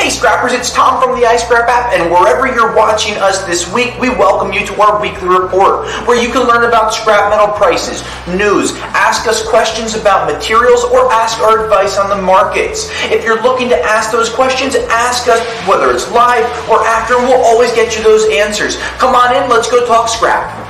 Hey Scrappers, it's Tom from the iScrap app, and wherever you're watching us this week, we welcome you to our weekly report, where you can learn about scrap metal prices, news, ask us questions about materials, or ask our advice on the markets. If you're looking to ask those questions, ask us whether it's live or after, and we'll always get you those answers. Come on in, let's go talk scrap.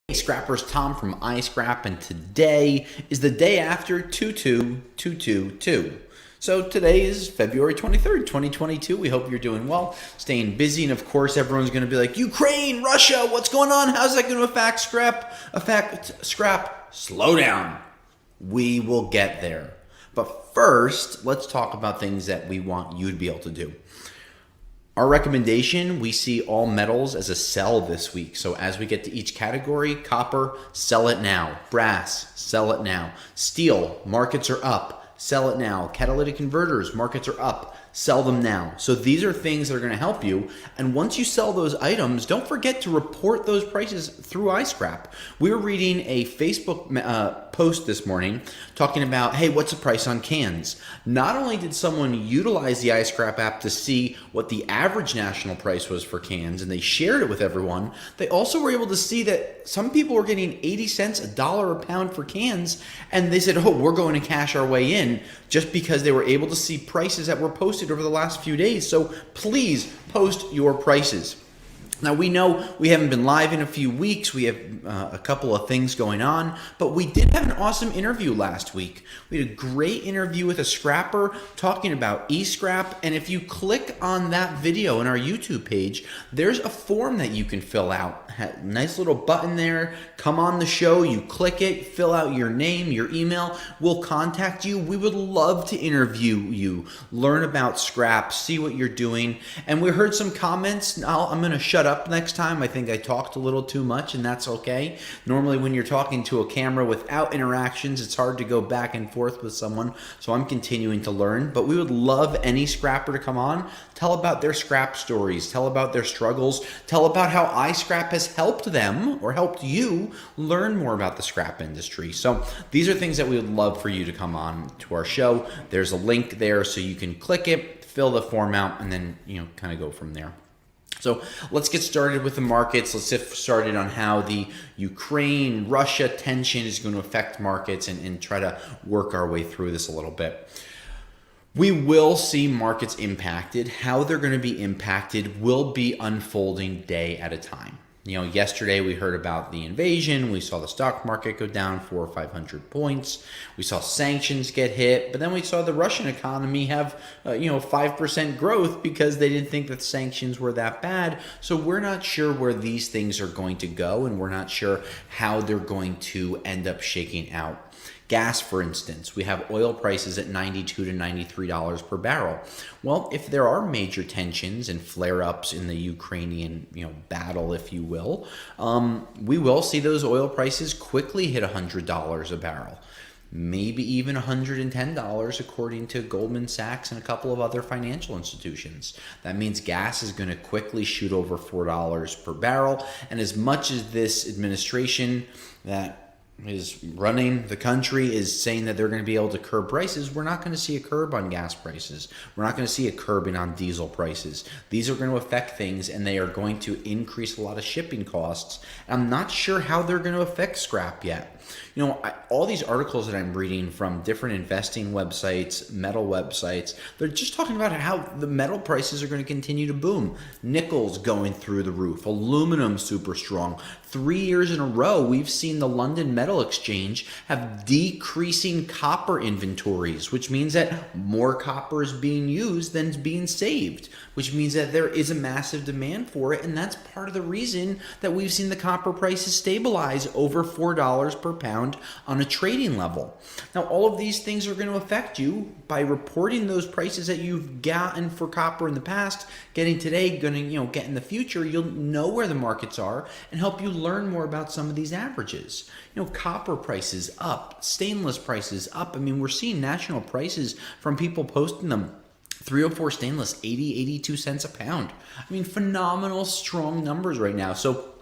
Hey Scrappers, Tom from iScrap, and today is the day after 22222. So today is February 23rd, 2022. We hope you're doing well, staying busy, and of course everyone's going to be like, Ukraine, Russia, what's going on? How's that going to affect scrap? Slow down. We will get there. But first, let's talk about things that we want you to be able to do. Our recommendation, we see all metals as a sell this week. So as we get to each category, copper, sell it now. Brass, sell it now. Steel, markets are up, sell it now. Catalytic converters, markets are up, sell them now. So these are things that are going to help you. And once you sell those items, don't forget to report those prices through iScrap. We were reading a Facebook post this morning talking about, hey, what's the price on cans? Not only did someone utilize the iScrap app to see what the average national price was for cans, and they shared it with everyone, they also were able to see that some people were getting 80 cents, $1 a pound for cans, and they said, oh, we're going to cash our way in, just because they were able to see prices that were posted over the last few days. So please post your prices. Now, we know we haven't been live in a few weeks. We have a couple of things going on, but we did have an awesome interview last week. We had a great interview with a scrapper talking about e-scrap, and if you click on that video on our YouTube page, there's a form that you can fill out. Nice little button there. Come on the show, you click it, fill out your name, your email. We'll contact you. We would love to interview you, learn about scrap, see what you're doing. And we heard some comments. I'm going to shut up next time. I think I talked a little too much, and that's okay. Normally when you're talking to a camera without interactions, it's hard to go back and forth with someone, so I'm continuing to learn. But we would love any scrapper to come on, tell about their scrap stories, tell about their struggles, tell about how iScrap has helped them or helped you learn more about the scrap industry. So these are things that we would love for you to come on to our show. There's a link there so you can click it, fill the form out, and then kind of go from there. So let's get started with the markets. Let's get started on how the Ukraine-Russia tension is going to affect markets and try to work our way through this a little bit. We will see markets impacted. How they're going to be impacted will be unfolding day at a time. Yesterday we heard about the invasion. We saw the stock market go down 400 or 500 points. We saw sanctions get hit, but then we saw the Russian economy have 5% growth because they didn't think that sanctions were that bad. So we're not sure where these things are going to go, and we're not sure how they're going to end up shaking out. Gas, for instance, we have oil prices at $92 to $93 per barrel. Well, if there are major tensions and flare-ups in the Ukrainian, battle, if you will, we will see those oil prices quickly hit $100 a barrel. Maybe even $110 according to Goldman Sachs and a couple of other financial institutions. That means gas is going to quickly shoot over $4 per barrel. And as much as this administration that is running the country is saying that they're going to be able to curb prices, we're not going to see a curb on gas prices. We're not going to see a curbing on diesel prices. These are going to affect things, and they are going to increase a lot of shipping costs. I'm not sure how they're going to affect scrap yet. All these articles that I'm reading from different investing websites, metal websites, they're just talking about how the metal prices are going to continue to boom. Nickel's going through the roof. Aluminum super strong. 3 years in a row, we've seen the London Metal Exchange have decreasing copper inventories, which means that more copper is being used than is being saved, which means that there is a massive demand for it, and that's part of the reason that we've seen the copper prices stabilize over $4 per pound on a trading level. Now, all of these things are going to affect you by reporting those prices that you've gotten for copper in the past, getting today, going to get in the future. You'll know where the markets are and help you learn more about some of these averages. Copper prices up, stainless prices up. We're seeing national prices from people posting them. 304 stainless, 82 cents a pound. Phenomenal, strong numbers right now. So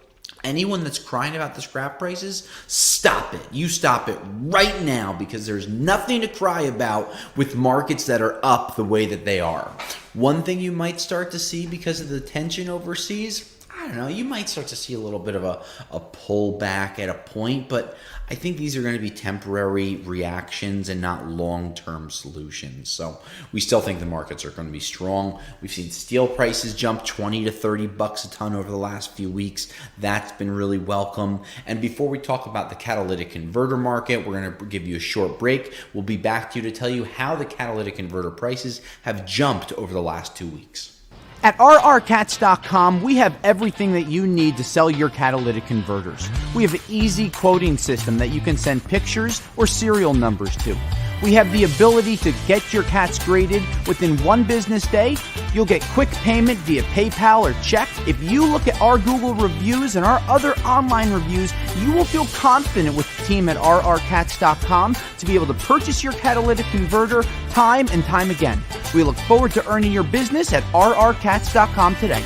Anyone that's crying about the scrap prices, stop it. You stop it right now, because there's nothing to cry about with markets that are up the way that they are. One thing you might start to see because of the tension overseas, I don't know, you might start to see a little bit of a pullback at a point, but I think these are going to be temporary reactions and not long-term solutions. So we still think the markets are going to be strong. We've seen steel prices jump 20 to 30 bucks a ton over the last few weeks. That's been really welcome. And before we talk about the catalytic converter market, we're going to give you a short break. We'll be back to you to tell you how the catalytic converter prices have jumped over the last 2 weeks. At rrcats.com, we have everything that you need to sell your catalytic converters. We have an easy quoting system that you can send pictures or serial numbers to. We have the ability to get your cats graded within 1 business day. You'll get quick payment via PayPal or check. If you look at our Google reviews and our other online reviews, you will feel confident with the team at rrcats.com to be able to purchase your catalytic converter time and time again. We look forward to earning your business at rrcats.com today.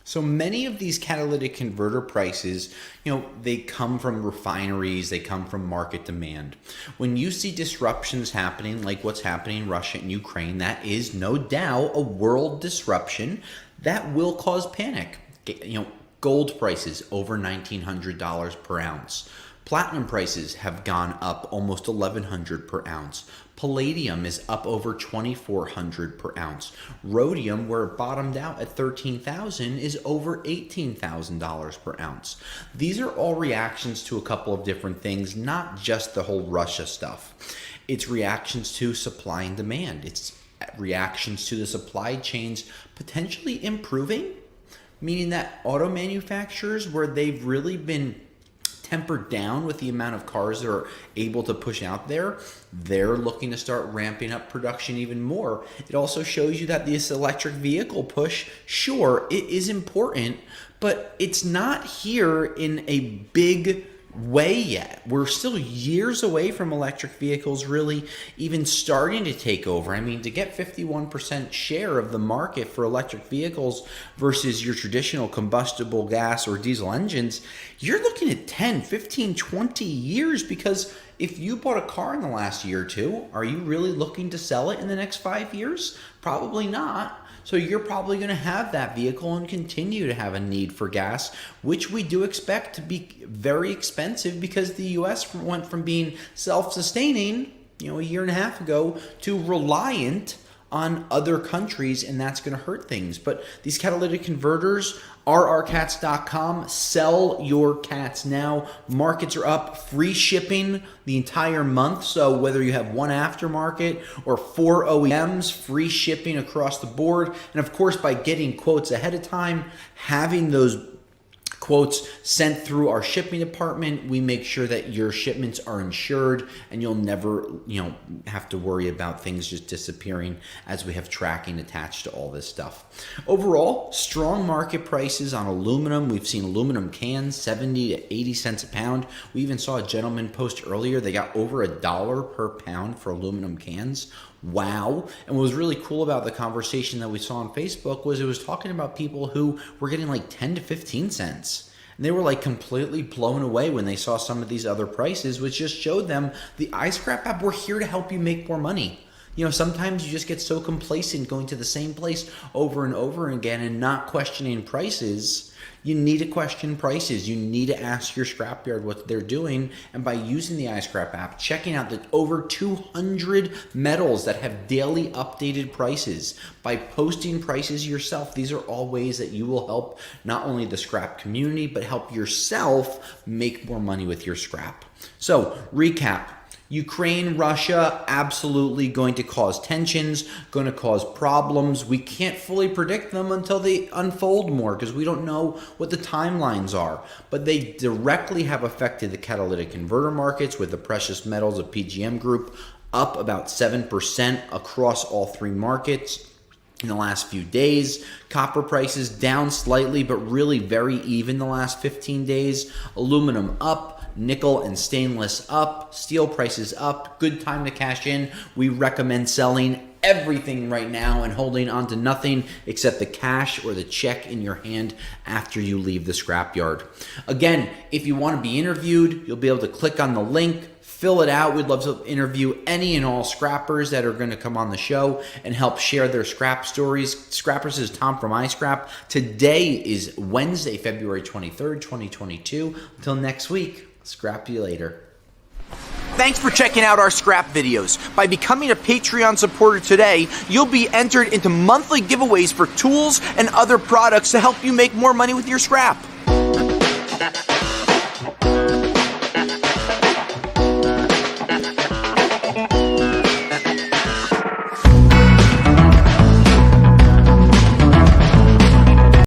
So many of these catalytic converter prices, they come from refineries, they come from market demand. When you see disruptions happening like what's happening in Russia and Ukraine, that is no doubt a world disruption that will cause panic. Gold prices over $1,900 per ounce. Platinum prices have gone up almost $1,100 per ounce. Palladium is up over $2,400 per ounce. Rhodium, where it bottomed out at $13,000, is over $18,000 per ounce. These are all reactions to a couple of different things, not just the whole Russia stuff. It's reactions to supply and demand. It's reactions to the supply chains potentially improving, meaning that auto manufacturers, where they've really been tempered down with the amount of cars they're able to push out there, they're looking to start ramping up production even more. It also shows you that this electric vehicle push, sure, it is important, but it's not here in a big way yet. We're still years away from electric vehicles really even starting to take over. I mean, to get 51% share of the market for electric vehicles versus your traditional combustible gas or diesel engines, you're looking at 10, 15, 20 years, because if you bought a car in the last year or two, are you really looking to sell it in the next 5 years? Probably not. So you're probably going to have that vehicle and continue to have a need for gas, which we do expect to be very expensive, because the U.S. went from being self-sustaining, a year and a half ago, to reliant on other countries, and that's going to hurt things. But these catalytic converters, rrcats.com, sell your cats now. Markets are up, free shipping the entire month. So whether you have one aftermarket or 4 OEMs, free shipping across the board. And of course, by getting quotes ahead of time, having those quotes sent through our shipping department, we make sure that your shipments are insured, and you'll never, have to worry about things just disappearing, as we have tracking attached to all this stuff. Overall, strong market prices on aluminum. We've seen aluminum cans 70 to 80 cents a pound. We even saw a gentleman post earlier, they got over $1 per pound for aluminum cans. Wow. And what was really cool about the conversation that we saw on Facebook was it was talking about people who were getting like 10 to 15 cents. And they were like completely blown away when they saw some of these other prices, which just showed them the iScrap app, we're here to help you make more money. Sometimes you just get so complacent going to the same place over and over again and not questioning prices. You need to question prices. You need to ask your scrapyard what they're doing. And by using the iScrap app, checking out the over 200 metals that have daily updated prices, by posting prices yourself, these are all ways that you will help not only the scrap community, but help yourself make more money with your scrap. So, recap. Ukraine, Russia, absolutely going to cause tensions, going to cause problems. We can't fully predict them until they unfold more, because we don't know what the timelines are. But they directly have affected the catalytic converter markets, with the precious metals of PGM Group up about 7% across all 3 markets in the last few days. Copper prices down slightly, but really very even the last 15 days. Aluminum up. Nickel and stainless up, steel prices up. Good time to cash in. We recommend selling everything right now and holding on to nothing except the cash or the check in your hand after you leave the scrapyard. Again, if you want to be interviewed, you'll be able to click on the link, fill it out. We'd love to interview any and all scrappers that are going to come on the show and help share their scrap stories. Scrappers is Tom from iScrap. Today is Wednesday, February 23rd, 2022. Until next week, scrap you later. Thanks for checking out our scrap videos. By becoming a Patreon supporter today, you'll be entered into monthly giveaways for tools and other products to help you make more money with your scrap.